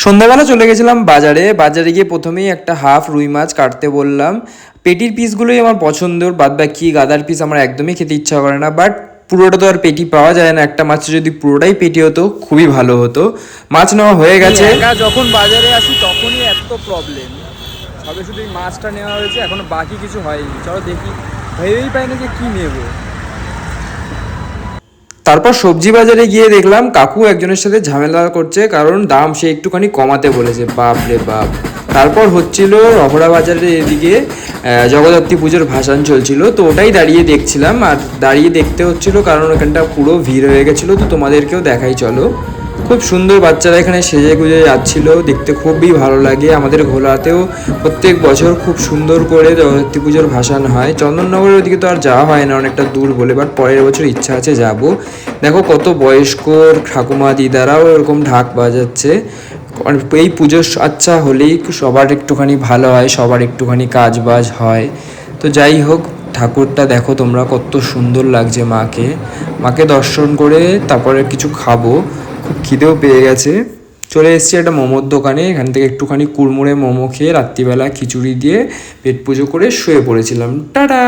সন্ধ্যাবেলা চলে গেছিলাম বাজারে গিয়ে প্রথমেই একটা হাফ রুই মাছ কাটতে বললাম। পেটির পিসগুলোই আমার পছন্দর, বাদ বাকি গাদার পিস আমার একদমই খেতে ইচ্ছা করে না। বাট পুরোটা তো আর পেটি পাওয়া যায় না, একটা মাছ যদি পুরোটাই পেটি হতো খুবই ভালো হতো। মাছ নেওয়া হয়ে গেছে। একা যখন বাজারে আসি তখনই এত প্রবলেম, সবে শুধু এই মাছটা নেওয়া হয়েছে, এখনো বাকি কিছু হয়নি। চলো দেখি, ভেবেই পাই না যে কি নেবো। তারপর সবজি বাজারে গিয়ে দেখলাম কাকু একজনের সাথে ঝামেলা করছে, কারণ দাম সে একটুখানি কমাতে বলেছে। বাপ রে বাপ। তারপর হচ্ছিল রহড়া বাজারের এদিকে জগদ্ধাত্রী পুজোর ভাসান চলছিল, তো ওটাই দাঁড়িয়ে দেখছিলাম। আর দাঁড়িয়ে দেখতে হচ্ছিল কারণ ওখানটা পুরো ভিড় হয়ে গেছিলো। তো তোমাদেরকেও দেখাই চলো। খুব সুন্দর বাচ্চারা এখানে সেজে গুজে যাচ্ছিল, দেখতে খুবই ভালো লাগে। আমাদের ঘোলাতেও প্রত্যেক বছর খুব সুন্দর করে জগদ্ধাত্রী পুজোর ভাসান হয়। চন্দননগরের ওদিকে তো আর যাওয়া হয় না, অনেকটা দূর বলে, বাট পরের বছর ইচ্ছা আছে যাব। দেখো কত বয়স্ক ঠাকুমা দিদারাও এরকম ঢাক বাজাচ্ছে। এই পুজো আচ্ছা হলেই সবার একটুখানি ভালো হয়, সবার একটুখানি কাজ বাজ হয়। তো যাই হোক, ঠাকুরটা দেখো তোমরা কত সুন্দর লাগছে। মাকে দর্শন করে তারপরে কিছু খাবো, খুব খিদেও পেয়ে গেছে। চলে এসেছি একটা মোমোর দোকানে, এখান থেকে একটুখানি কুড়মুড়ে মোমো খেয়ে রাত্রিবেলা খিচুড়ি দিয়ে পেট পুজো করে শুয়ে পড়েছিলাম। টাটা।